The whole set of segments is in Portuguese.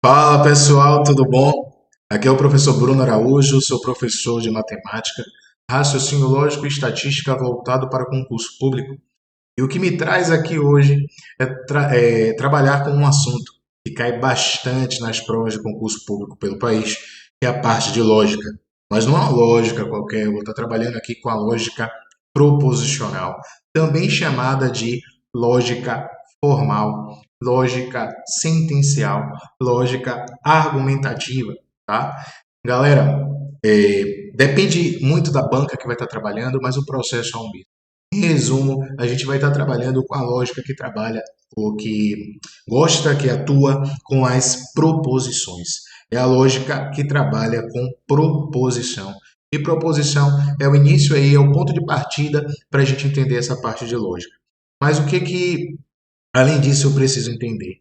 Fala pessoal, tudo bom? Aqui é o professor Bruno Araújo, sou professor de matemática, raciocínio lógico e estatística voltado para concurso público. E o que me traz aqui hoje é trabalhar com um assunto que cai bastante nas provas de concurso público pelo país, que é a parte de lógica. Mas não é uma lógica qualquer, eu vou estar trabalhando aqui com a lógica proposicional, também chamada de lógica formal, lógica sentencial, lógica argumentativa, tá? Galera, depende muito da banca que vai estar trabalhando, mas o processo é o mesmo. Em resumo, a gente vai estar trabalhando com a lógica que trabalha, ou que gosta, que atua com as proposições. É a lógica que trabalha com proposição. E proposição é o início aí, é o ponto de partida para a gente entender essa parte de lógica. Mas o que que, além disso, eu preciso entender?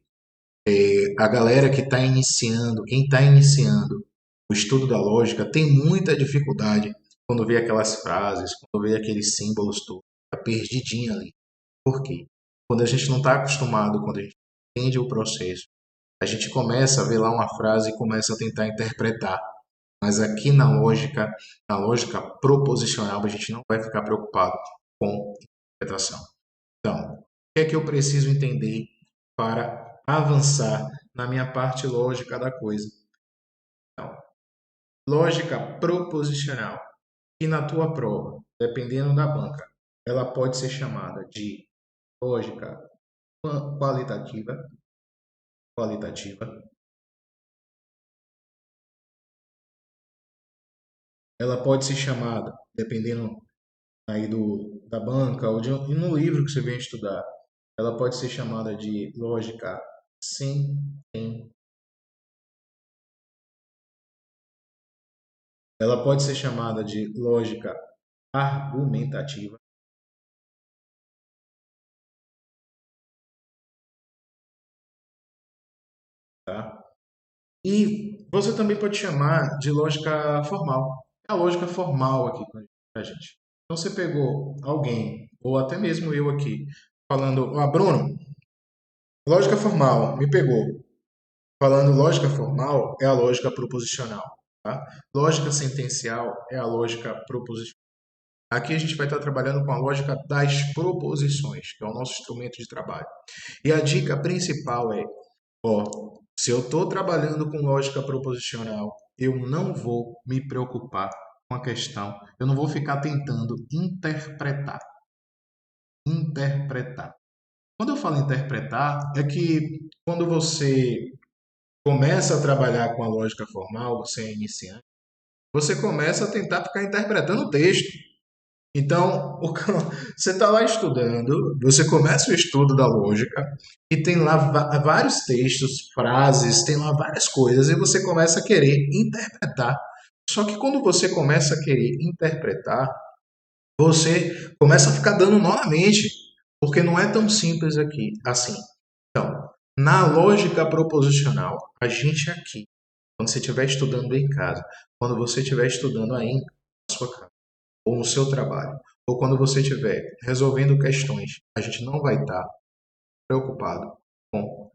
A galera que está iniciando, quem está iniciando o estudo da lógica, tem muita dificuldade quando vê aquelas frases, quando vê aqueles símbolos todos, fica perdidinha ali. Por quê? Quando a gente não está acostumado, quando a gente entende o processo, a gente começa a ver lá uma frase e começa a tentar interpretar. Mas aqui na lógica proposicional, a gente não vai ficar preocupado com interpretação. Então, o que é que eu preciso entender para avançar na minha parte lógica da coisa? Então, lógica proposicional, que na tua prova, dependendo da banca, ela pode ser chamada de lógica qualitativa, qualitativa. Ela pode ser chamada, dependendo aí da banca ou e no livro que você vem estudar, ela pode ser chamada de lógica sentencial. Ela pode ser chamada de lógica argumentativa, tá? E você também pode chamar de lógica formal. É a lógica formal aqui para a gente. Então você pegou alguém, ou até mesmo eu aqui, falando, Bruno, lógica formal, me pegou. Falando lógica formal, é a lógica proposicional, tá? Lógica sentencial é a lógica proposicional. Aqui a gente vai estar trabalhando com a lógica das proposições, que é o nosso instrumento de trabalho. E a dica principal é, ó, se eu estou trabalhando com lógica proposicional, eu não vou me preocupar com a questão, eu não vou ficar tentando interpretar. Interpretar. Quando eu falo interpretar, é que quando você começa a trabalhar com a lógica formal, você é iniciante, você começa a tentar ficar interpretando o texto. Então, você está lá estudando, você começa o estudo da lógica e tem lá vários textos, frases, tem lá várias coisas e você começa a querer interpretar. Só que quando você começa a querer interpretar, você começa a ficar dando nó na mente, porque não é tão simples aqui assim. Então, na lógica proposicional, a gente aqui, quando você estiver estudando em casa, quando você estiver estudando ainda na sua casa, ou no seu trabalho, ou quando você estiver resolvendo questões, a gente não vai estar preocupado com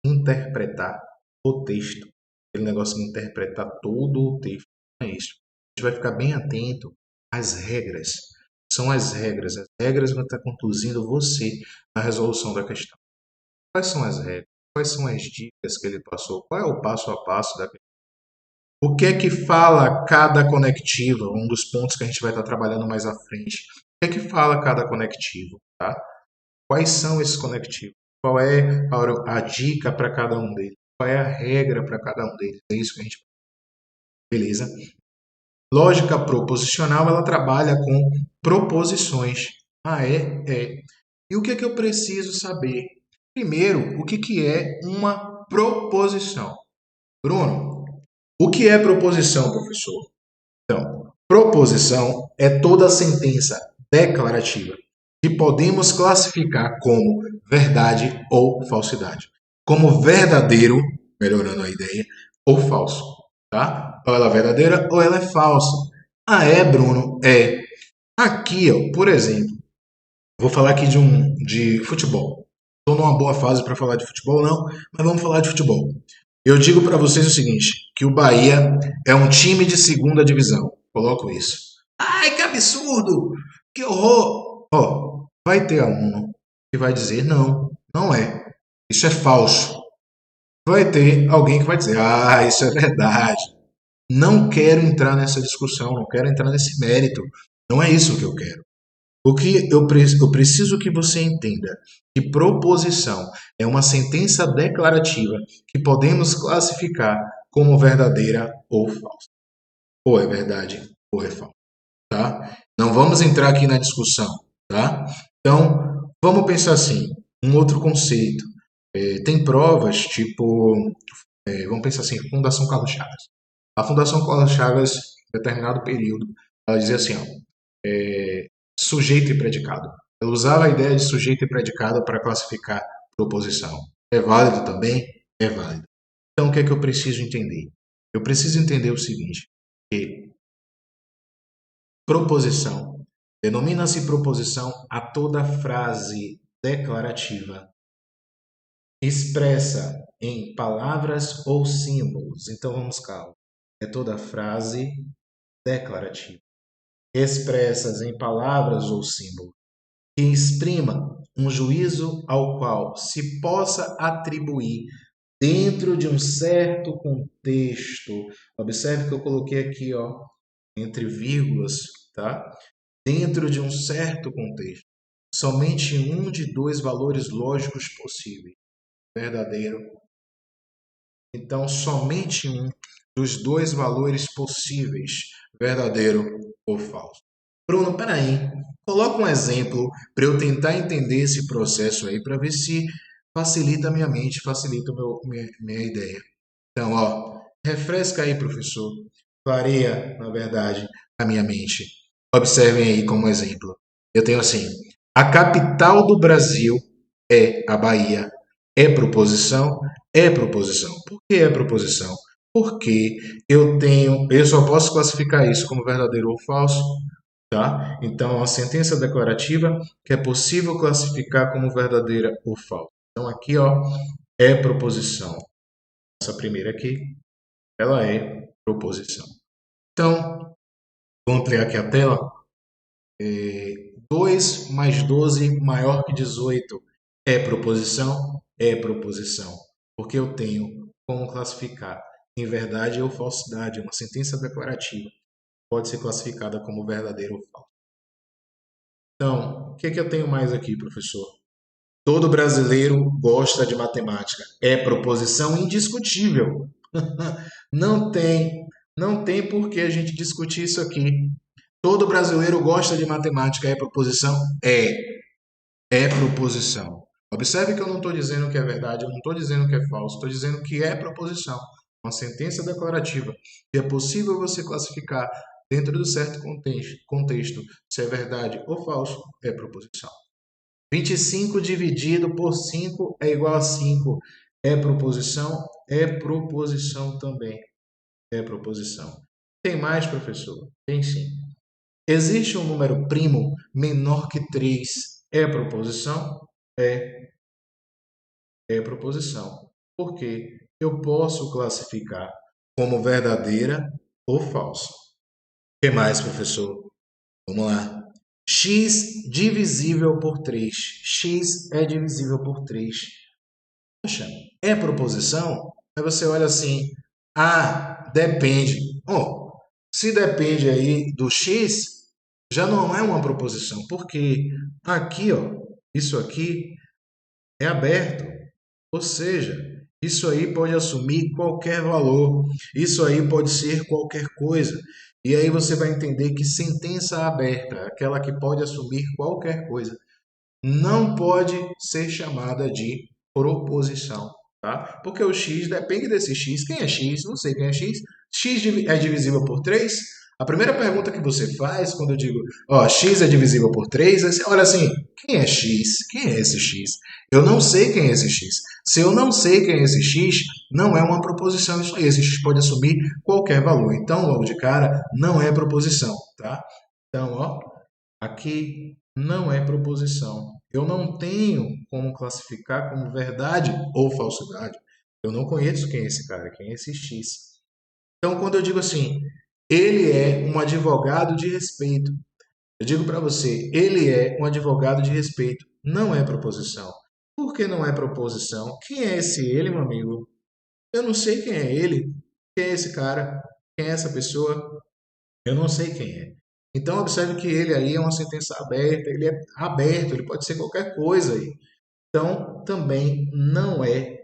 interpretar o texto. Aquele negócio de interpretar todo o texto. Não é isso. A gente vai ficar bem atento às regras. São as regras. As regras vão estar conduzindo você na resolução da questão. Quais são as regras? Quais são as dicas que ele passou? Qual é o passo a passo da questão? O que é que fala cada conectivo? Um dos pontos que a gente vai estar trabalhando mais à frente. O que é que fala cada conectivo? Tá? Quais são esses conectivos? Qual é a dica para cada um deles? Qual é a regra para cada um deles? É isso que a gente. Beleza? Lógica proposicional, ela trabalha com proposições. Ah, é? É. E o que é que eu preciso saber? Primeiro, o que que é uma proposição? Bruno, o que é proposição, professor? Então, proposição é toda sentença declarativa que podemos classificar como verdade ou falsidade. Como verdadeiro, melhorando a ideia, ou falso. Tá? Ou ela é verdadeira ou ela é falsa. Ah, é, Bruno? É. Aqui, ó, por exemplo, vou falar aqui de futebol. Estou numa boa fase para falar de futebol, não, mas vamos falar de futebol. Eu digo para vocês o seguinte, que o Bahia é um time de segunda divisão. Coloco isso. Ai, que absurdo! Que horror! Ó, vai ter aluno que vai dizer não, não é. Isso é falso. Vai ter alguém que vai dizer, ah, isso é verdade. Não quero entrar nessa discussão, não quero entrar nesse mérito. Não é isso que eu quero. O que eu preciso que você entenda que proposição é uma sentença declarativa que podemos classificar como verdadeira ou falsa. Ou é verdade ou é falsa, tá? Não vamos entrar aqui na discussão, tá? Então, vamos pensar assim, um outro conceito. Tem provas tipo, vamos pensar assim, Fundação Carlos Chagas. A Fundação Carlos Chagas, em determinado período, ela dizia assim, ó, sujeito e predicado. Ela usava a ideia de sujeito e predicado para classificar proposição. É válido também? É válido. Então, o que é que eu preciso entender? Eu preciso entender o seguinte, que proposição denomina-se proposição a toda frase declarativa expressa em palavras ou símbolos. Então, vamos calma. É toda frase declarativa expressas em palavras ou símbolos que exprima um juízo ao qual se possa atribuir dentro de um certo contexto. Observe que eu coloquei aqui, ó, entre vírgulas, tá? Dentro de um certo contexto. Somente um de dois valores lógicos possíveis, verdadeiro. Então, somente um dos dois valores possíveis, verdadeiro ou falso. Bruno, peraí, coloca um exemplo para eu tentar entender esse processo aí, para ver se facilita a minha mente, facilita minha ideia. Então, ó, refresca aí, professor. Clareia, na verdade, a minha mente. Observem aí como exemplo. Eu tenho assim: a capital do Brasil é a Bahia. É proposição? É proposição. Por que é proposição? Porque eu só posso classificar isso como verdadeiro ou falso, tá? Então, a sentença declarativa que é possível classificar como verdadeira ou falsa. Então, aqui, ó, é proposição. Essa primeira aqui, ela é proposição. Então, vou ampliar aqui a tela. 2 mais 12 maior que 18 é proposição? É proposição. Porque eu tenho como classificar em verdade ou falsidade. Uma sentença declarativa pode ser classificada como verdadeira ou falsa. Então, o que é que eu tenho mais aqui, professor? Todo brasileiro gosta de matemática. É proposição indiscutível. Não tem, não tem por que a gente discutir isso aqui. Todo brasileiro gosta de matemática. É proposição? É proposição. Observe que eu não estou dizendo que é verdade, eu não estou dizendo que é falso, estou dizendo que é proposição. Uma sentença declarativa que é possível você classificar dentro de certo contexto se é verdade ou falso, é proposição. 25 dividido por 5 é igual a 5. É proposição? É proposição também. É proposição. Tem mais, professor? Tem sim. Existe um número primo menor que 3? É proposição? É, é proposição. Porque eu posso classificar como verdadeira ou falsa. O que mais, professor? Vamos lá. X divisível por 3. X é divisível por 3. Poxa, é proposição? Aí você olha assim, ah, depende. Oh, se depende aí do X, já não é uma proposição, porque aqui, ó, isso aqui é aberto. Ou seja, isso aí pode assumir qualquer valor, isso aí pode ser qualquer coisa. E aí você vai entender que sentença aberta, aquela que pode assumir qualquer coisa, não pode ser chamada de proposição, tá? Porque o x depende desse x. Quem é x? Não sei quem é x. X é divisível por 3? A primeira pergunta que você faz quando eu digo, ó, x é divisível por 3, aí você olha assim, quem é x? Quem é esse x? Eu não sei quem é esse x. Se eu não sei quem é esse x, não é uma proposição isso aí. Esse x pode assumir qualquer valor. Então, logo de cara, não é proposição, tá? Então, ó, aqui não é proposição. Eu não tenho como classificar como verdade ou falsidade. Eu não conheço quem é esse cara, quem é esse X. Então, quando eu digo assim, ele é um advogado de respeito, eu digo para você, ele é um advogado de respeito, não é proposição. Por que não é proposição? Quem é esse ele, meu amigo? Eu não sei quem é ele. Quem é esse cara? Quem é essa pessoa? Eu não sei quem é. Então, observe que ele aí é uma sentença aberta, ele é aberto, ele pode ser qualquer coisa aí. Então, também não é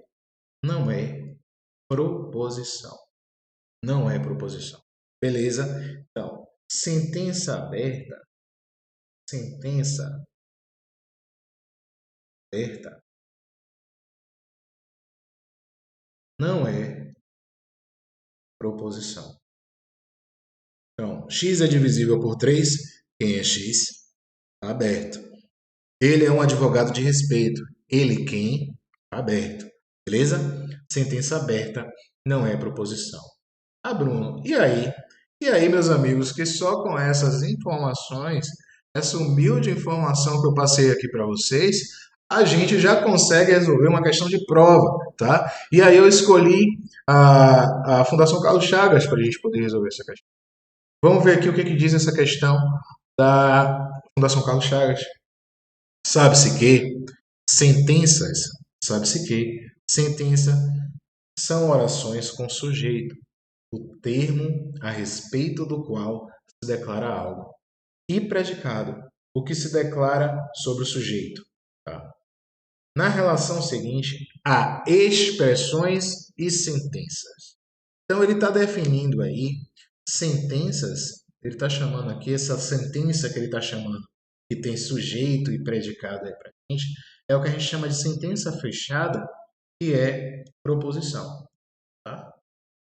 proposição. Não é proposição. Beleza? Então, sentença aberta não é proposição. Então, x é divisível por 3. Quem é x? Tá aberto. Ele é um advogado de respeito. Ele quem? Tá aberto. Beleza? Sentença aberta não é proposição. Ah, Bruno, e aí? E aí, meus amigos, que só com essas informações, essa humilde informação que eu passei aqui para vocês, a gente já consegue resolver uma questão de prova, tá? E aí eu escolhi a Fundação Carlos Chagas para a gente poder resolver essa questão. Vamos ver aqui o que, que diz essa questão da Fundação Carlos Chagas. Sabe-se que sentenças, sabe-se que sentença são orações com sujeito, o termo a respeito do qual se declara algo, e predicado, o que se declara sobre o sujeito. Tá? Na relação seguinte, há expressões e sentenças. Então, ele está definindo aí sentenças, ele está chamando aqui, essa sentença que ele está chamando, que tem sujeito e predicado aí para a gente, é o que a gente chama de sentença fechada, que é proposição. Tá?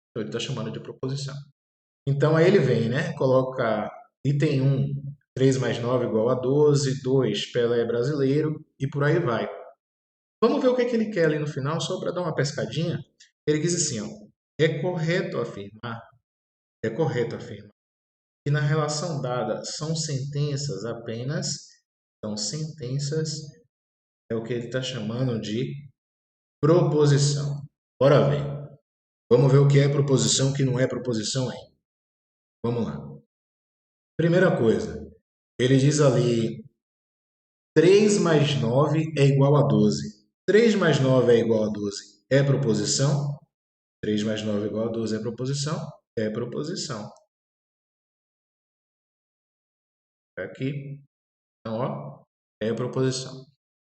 Então, ele está chamando de proposição. Então, aí ele vem, né? Coloca item 1, 3 mais 9 igual a 12, 2, Pelé é brasileiro, e por aí vai. Vamos ver o que, que ele quer ali no final, só para dar uma pescadinha. Ele diz assim, ó, é correto afirmar que na relação dada são sentenças, é o que ele está chamando de proposição. Bora ver. Vamos ver o que é proposição e o que não é proposição aí. Vamos lá. Primeira coisa, ele diz ali 3 mais 9 é igual a 12. 3 mais 9 é igual a 12. É proposição? 3 mais 9 é igual a 12 é proposição? É proposição. Aqui, então, ó, é proposição.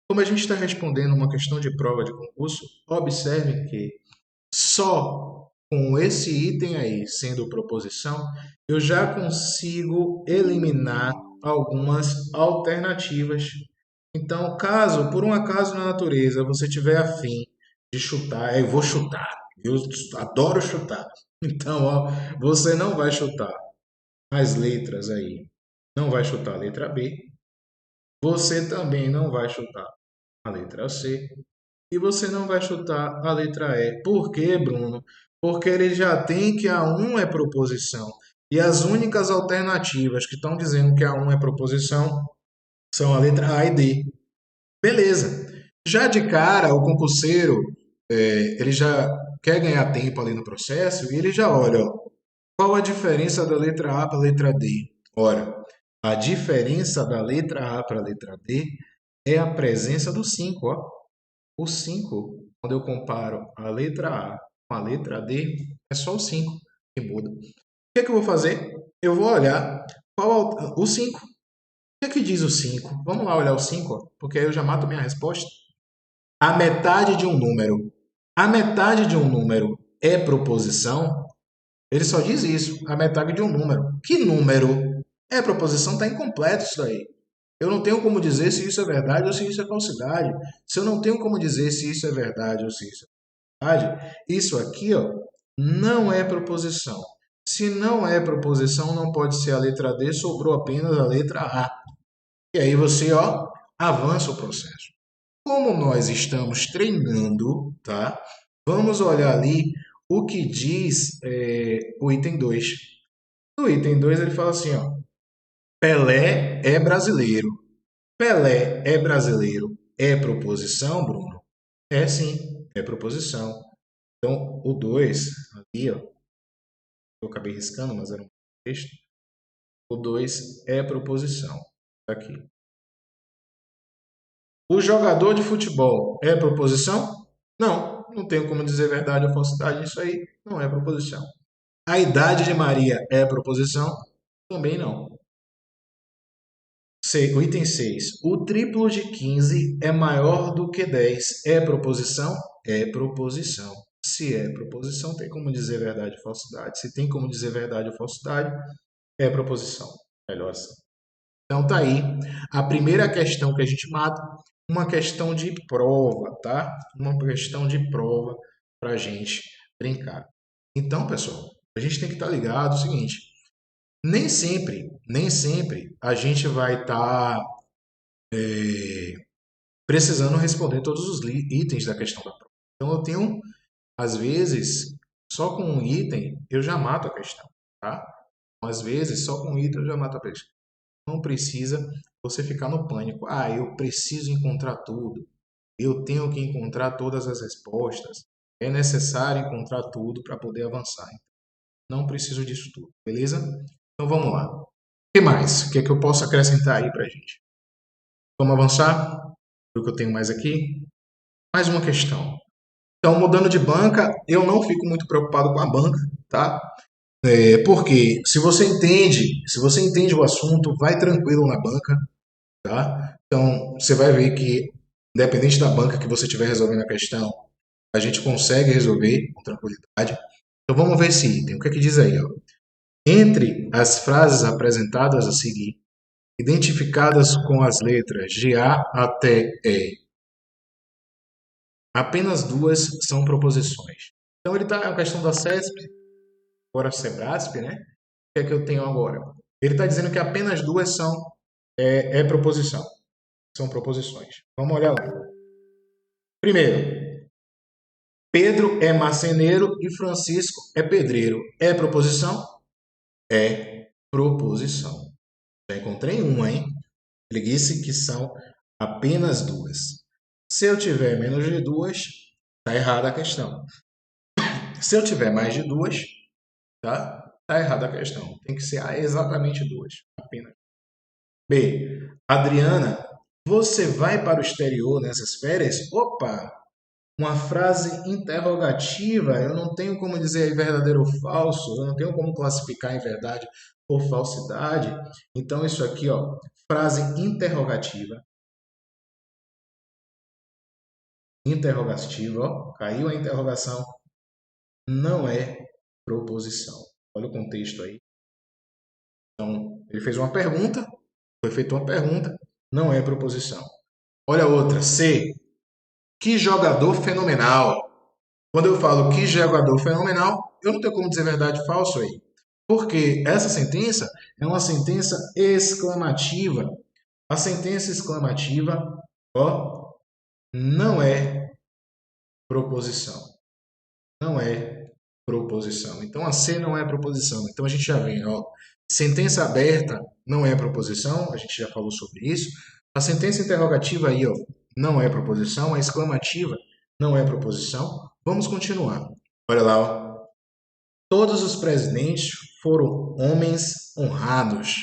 Como a gente está respondendo uma questão de prova de concurso, observe que só com esse item aí sendo proposição, eu já consigo eliminar algumas alternativas. Então, caso por um acaso na natureza você tiver afim de chutar, eu vou chutar. Eu adoro chutar. Então, ó, você não vai chutar as letras aí. Não vai chutar a letra B. Você também não vai chutar a letra C. E você não vai chutar a letra E. Por quê, Bruno? Porque ele já tem que a 1 é proposição. E as únicas alternativas que estão dizendo que a 1 é proposição são a letra A e D. Beleza. Já de cara, o concurseiro, ele já quer ganhar tempo ali no processo e ele já olha, ó, qual a diferença da letra A para a letra D? Ora, a diferença da letra A para a letra D é a presença do 5, ó. O 5, quando eu comparo a letra A com a letra D, é só o 5 que muda. O que é que eu vou fazer? Eu vou olhar o 5. O que é que diz o 5? Vamos lá olhar o 5, porque aí eu já mato minha resposta. A metade de um número. A metade de um número é proposição? Ele só diz isso, a metade de um número. Que número? É proposição, está incompleto isso daí. Eu não tenho como dizer se isso é verdade ou se isso é falsidade. Se eu não tenho como dizer se isso é verdade ou se isso é verdade, isso aqui, ó, não é proposição. Se não é proposição, não pode ser a letra D, sobrou apenas a letra A. E aí você, ó, avança o processo. Como nós estamos treinando, tá? Vamos olhar ali o que diz o item 2. No item 2 ele fala assim, ó, Pelé é brasileiro. Pelé é brasileiro. É proposição, Bruno? É sim, é proposição. Então, o 2 ali, ó, eu acabei riscando, mas era um texto. O 2 é proposição. Tá aqui. O jogador de futebol é proposição? Não, não tenho como dizer verdade ou falsidade. Isso aí não é proposição. A idade de Maria é proposição? Também não. O item 6. O triplo de 15 é maior do que 10. É proposição? É proposição. Se é proposição, tem como dizer verdade ou falsidade. Se tem como dizer verdade ou falsidade, é proposição. Melhor assim. Então tá aí a primeira questão que a gente mata, uma questão de prova, tá? Uma questão de prova para a gente brincar. Então, pessoal, a gente tem que estar ligado no seguinte: nem sempre a gente vai estar precisando responder todos os itens da questão da prova. Então, eu tenho, às vezes, só com um item eu já mato a questão, tá? Às vezes, só com um item eu já mato a questão. Não precisa você ficar no pânico. Ah, eu preciso encontrar tudo. Eu tenho que encontrar todas as respostas. É necessário encontrar tudo para poder avançar. Não preciso disso tudo, beleza? Então vamos lá. O que mais? O que é que eu posso acrescentar aí para a gente? Vamos avançar? O que eu tenho mais aqui? Mais uma questão. Então, mudando de banca, eu não fico muito preocupado com a banca, tá? Porque se você entende o assunto, vai tranquilo na banca, tá? Então, você vai ver que, independente da banca que você estiver resolvendo a questão, a gente consegue resolver com tranquilidade. Então, vamos ver esse item. O que é que diz aí? Ó? Entre as frases apresentadas a seguir, identificadas com as letras de A até E, apenas duas são proposições. Então, ele está na questão da CESP, agora Sebrasp, né? O que é que eu tenho agora? Ele está dizendo que apenas duas é proposição. São proposições. Vamos olhar lá. Primeiro, Pedro é marceneiro e Francisco é pedreiro. É proposição? É proposição. Já encontrei uma, hein? Ele disse que são apenas duas. Se eu tiver menos de duas, está errada a questão. Se eu tiver mais de duas, tá errada a questão. Tem que ser exatamente duas, apenas. B. Adriana, você vai para o exterior nessas férias? Opa! Uma frase interrogativa, eu não tenho como dizer verdadeiro ou falso, eu não tenho como classificar em verdade ou falsidade. Então, isso aqui, ó, frase interrogativa. Interrogativa, ó, caiu a interrogação, não é proposição. Olha o contexto aí. Então, ele fez uma pergunta, foi feita uma pergunta, não é proposição. Olha a outra, C. Que jogador fenomenal. Quando eu falo que jogador fenomenal, eu não tenho como dizer verdade ou falso aí. Porque essa sentença é uma sentença exclamativa. A sentença exclamativa, ó, não é proposição. Não é proposição. Então a C não é proposição. Então a gente já vê, ó, sentença aberta não é proposição, a gente já falou sobre isso. A sentença interrogativa aí, ó, não é proposição, a exclamativa não é proposição. Vamos continuar. Olha lá, ó. Todos os presidentes foram homens honrados.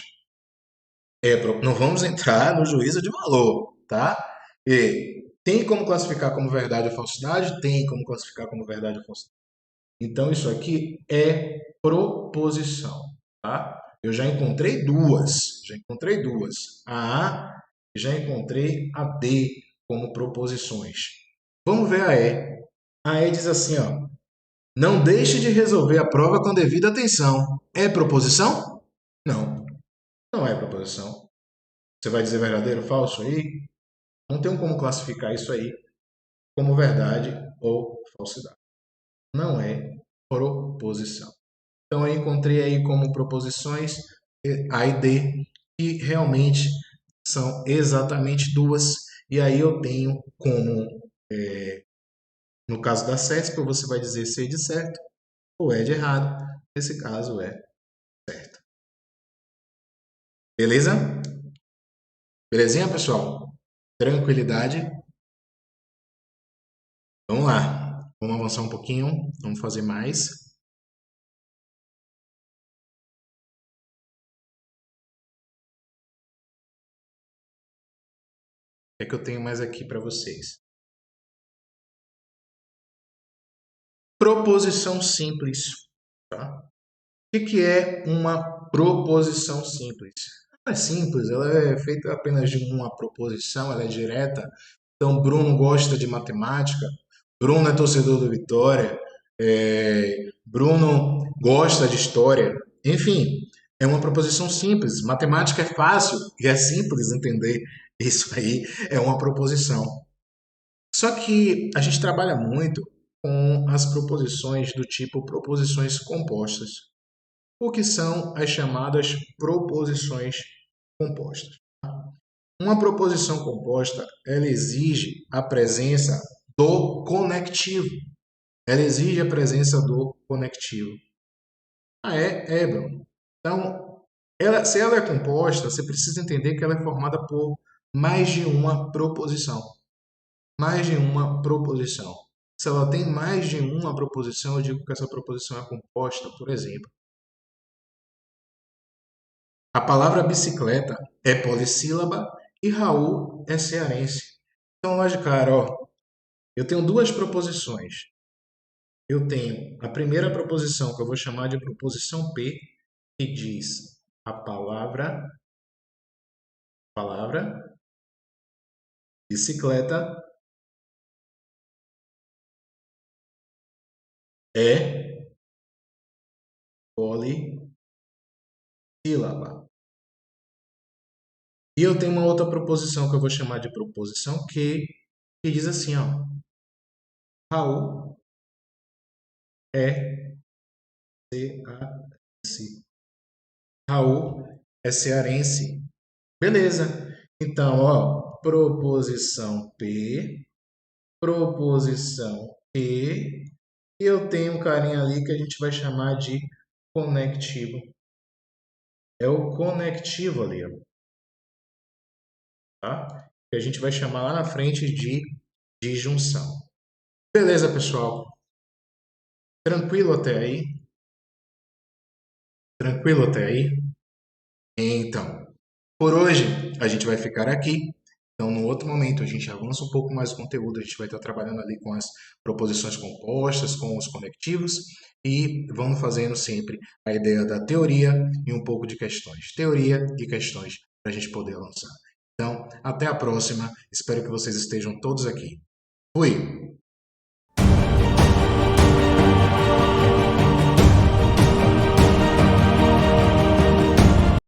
Não vamos entrar no juízo de valor, tá? E tem como classificar como verdade ou falsidade? Tem como classificar como verdade ou falsidade. Então, isso aqui é proposição, tá? Eu já encontrei duas, a A e já encontrei a D como proposições. Vamos ver a E. A E diz assim, ó, não deixe de resolver a prova com devida atenção. É proposição? Não, não é proposição. Você vai dizer verdadeiro ou falso aí? Não tem como classificar isso aí como verdade ou falsidade. Não é proposição. Então, eu encontrei aí como proposições A e D, que realmente são exatamente duas. E aí eu tenho como, no caso da CESP, você vai dizer C de certo ou E de errado. Nesse caso é certo. Beleza? Belezinha, pessoal? Tranquilidade? Vamos lá. Vamos avançar um pouquinho, vamos fazer mais. O que é que eu tenho mais aqui para vocês? Proposição simples, tá? O que é uma proposição simples? Ela é simples, ela é feita apenas de uma proposição, ela é direta. Então, Bruno gosta de matemática, Bruno é torcedor do Vitória, Bruno gosta de história. Enfim, é uma proposição simples. Matemática é fácil e é simples entender. Isso aí é uma proposição. Só que a gente trabalha muito com as proposições do tipo proposições compostas. O que são as chamadas proposições compostas? Uma proposição composta, ela exige a presença do conectivo. Ela exige a presença do conectivo. Ah, é, Bruno. Então, se ela é composta, você precisa entender que ela é formada por mais de uma proposição. Mais de uma proposição. Se ela tem mais de uma proposição, eu digo que essa proposição é composta, por exemplo. A palavra bicicleta é polissílaba e Raul é cearense. Então, lá de cara, ó, eu tenho duas proposições. Eu tenho a primeira proposição, que eu vou chamar de proposição P, que diz a palavra bicicleta é polissílaba. E eu tenho uma outra proposição que eu vou chamar de proposição que diz assim, ó, Raul é cearense. Raul é cearense. Beleza. Então, ó, proposição P, e eu tenho um carinha ali que a gente vai chamar de conectivo. É o conectivo ali, ó, tá? Que a gente vai chamar lá na frente de disjunção. Beleza, pessoal? Tranquilo até aí? Tranquilo até aí? Então, por hoje a gente vai ficar aqui. Então, no outro momento, a gente avança um pouco mais o conteúdo, a gente vai estar trabalhando ali com as proposições compostas, com os conectivos, e vamos fazendo sempre a ideia da teoria e um pouco de questões. Teoria e questões para a gente poder avançar. Então, até a próxima. Espero que vocês estejam todos aqui. Fui!